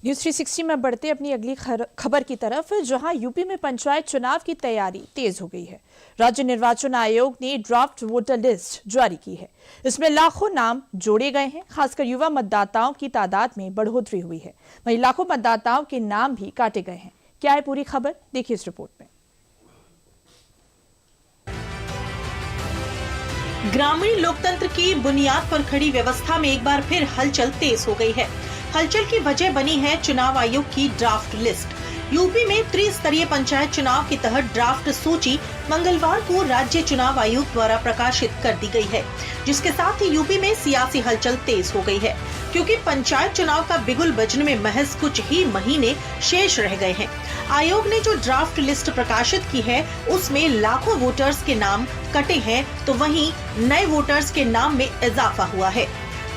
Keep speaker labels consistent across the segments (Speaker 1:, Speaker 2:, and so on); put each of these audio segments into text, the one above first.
Speaker 1: News 360 में बढ़ते अपनी अगली खबर की तरफ, जहां यूपी में पंचायत चुनाव की तैयारी तेज हो गई है। राज्य निर्वाचन आयोग ने ड्राफ्ट वोटर लिस्ट जारी की है। इसमें लाखों नाम जोड़े गए हैं। खासकर युवा मतदाताओं की तादाद में बढ़ोतरी हुई है। वहीं लाखों मतदाताओं के नाम भी काटे गए हैं। क्या है पूरी खबर, देखिए इस रिपोर्ट में।
Speaker 2: ग्रामीण लोकतंत्र की बुनियाद पर खड़ी व्यवस्था में एक बार फिर हलचल तेज हो गई है। हलचल की वजह बनी है चुनाव आयोग की ड्राफ्ट लिस्ट। यूपी में त्रिस्तरीय पंचायत चुनाव के तहत ड्राफ्ट सूची मंगलवार को राज्य चुनाव आयोग द्वारा प्रकाशित कर दी गई है, जिसके साथ ही यूपी में सियासी हलचल तेज हो गई है, क्योंकि पंचायत चुनाव का बिगुल बजने में महज कुछ ही महीने शेष रह गए हैं। आयोग ने जो ड्राफ्ट लिस्ट प्रकाशित की है, उसमें लाखों वोटर्स के नाम कटे हैं, तो वहीं नए वोटर्स के नाम में इजाफा हुआ है।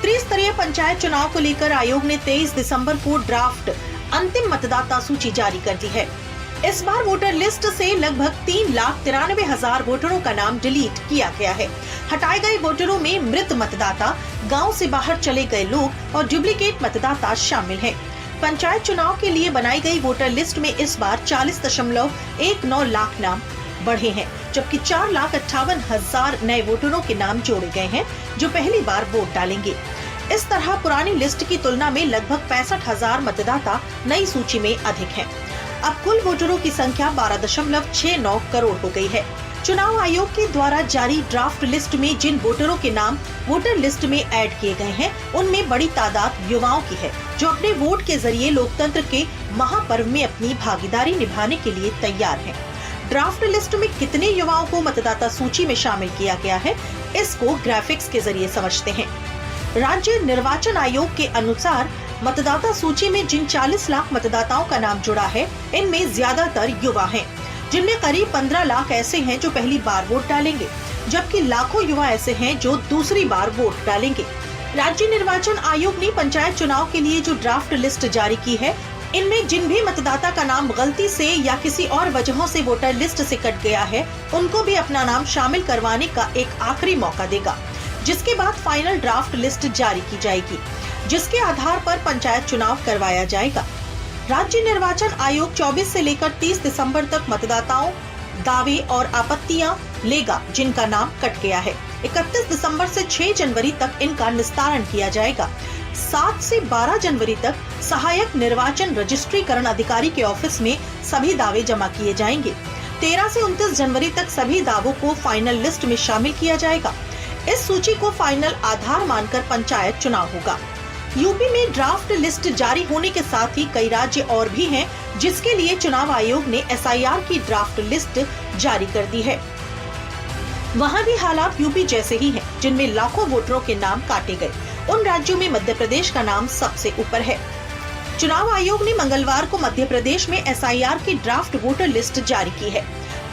Speaker 2: त्रिस्तरीय पंचायत चुनाव को लेकर आयोग ने 23 दिसंबर को ड्राफ्ट अंतिम मतदाता सूची जारी कर दी है। इस बार वोटर लिस्ट से लगभग 3,93,000 वोटरों का नाम डिलीट किया गया है। हटाए गए वोटरों में मृत मतदाता, गांव से बाहर चले गए लोग और डुप्लीकेट मतदाता शामिल हैं। पंचायत चुनाव के लिए बनाई गई वोटर लिस्ट में इस बार 40.19 लाख नाम बढ़े हैं, जबकि 4,58,000 नए वोटरों के नाम जोड़े गए हैं, जो पहली बार वोट डालेंगे। इस तरह पुरानी लिस्ट की तुलना में लगभग 65,000 मतदाता नई सूची में अधिक हैं। अब कुल वोटरों की संख्या 12.69 करोड़ हो गई है। चुनाव आयोग के द्वारा जारी ड्राफ्ट लिस्ट में जिन वोटरों के नाम वोटर लिस्ट में ऐड किए गए हैं, उनमें बड़ी तादाद युवाओं की है, जो अपने वोट के जरिए लोकतंत्र के महापर्व में अपनी भागीदारी निभाने के लिए तैयार हैं। ड्राफ्ट लिस्ट में कितने युवाओं को मतदाता सूची में शामिल किया गया है, इसको ग्राफिक्स के जरिए समझते हैं। राज्य निर्वाचन आयोग के अनुसार मतदाता सूची में जिन 40 लाख मतदाताओं का नाम जुड़ा है, इनमें ज्यादातर युवा हैं, जिनमें करीब 15 लाख ऐसे हैं जो पहली बार वोट डालेंगे, जबकि लाखों युवा ऐसे हैं जो दूसरी बार वोट डालेंगे। राज्य निर्वाचन आयोग ने पंचायत चुनाव के लिए जो ड्राफ्ट लिस्ट जारी की है, इनमें जिन भी मतदाता का नाम गलती से या किसी और वजहों से वोटर लिस्ट से कट गया है, उनको भी अपना नाम शामिल करवाने का एक आखिरी मौका देगा, जिसके बाद फाइनल ड्राफ्ट लिस्ट जारी की जाएगी, जिसके आधार पर पंचायत चुनाव करवाया जाएगा। राज्य निर्वाचन आयोग 24 से लेकर 30 दिसंबर तक मतदाताओं, दावे और आपत्तियां लेगा जिनका नाम कट गया है। 31 दिसंबर से 6 जनवरी तक इनका निस्तारण किया जाएगा। 7 से 12 जनवरी तक सहायक निर्वाचन रजिस्ट्रीकरण अधिकारी के ऑफिस में सभी दावे जमा किए जाएंगे। 13 से 29 जनवरी तक सभी दावों को फाइनल लिस्ट में शामिल किया जाएगा। इस सूची को फाइनल आधार मानकर पंचायत चुनाव होगा। यूपी में ड्राफ्ट लिस्ट जारी होने के साथ ही कई राज्य और भी हैं, जिसके लिए चुनाव आयोग ने SIR की ड्राफ्ट लिस्ट जारी कर दी है। वहाँ भी हालात यूपी जैसे ही हैं, जिनमें लाखों वोटरों के नाम काटे गए। उन राज्यों में मध्य प्रदेश का नाम सबसे ऊपर है। चुनाव आयोग ने मंगलवार को मध्य प्रदेश में SIR की ड्राफ्ट वोटर लिस्ट जारी की है।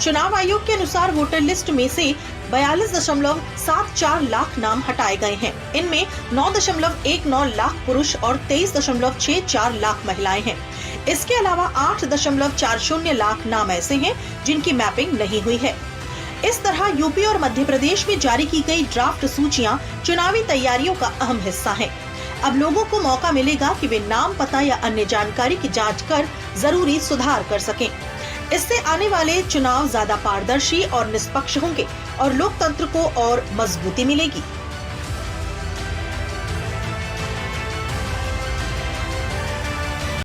Speaker 2: चुनाव आयोग के अनुसार वोटर लिस्ट में से 42.74 लाख नाम हटाए गए हैं। इनमें 9.19 लाख पुरुष और 23.64 लाख महिलाएं हैं। इसके अलावा 8.40 लाख नाम ऐसे हैं जिनकी मैपिंग नहीं हुई है। इस तरह यूपी और मध्य प्रदेश में जारी की गई ड्राफ्ट सूचियां चुनावी तैयारियों का अहम हिस्सा हैं। अब लोगों को मौका मिलेगा कि वे नाम, पता या अन्य जानकारी की जांच कर जरूरी सुधार कर सकें। इससे आने वाले चुनाव ज्यादा पारदर्शी और निष्पक्ष होंगे और लोकतंत्र को और मजबूती मिलेगी।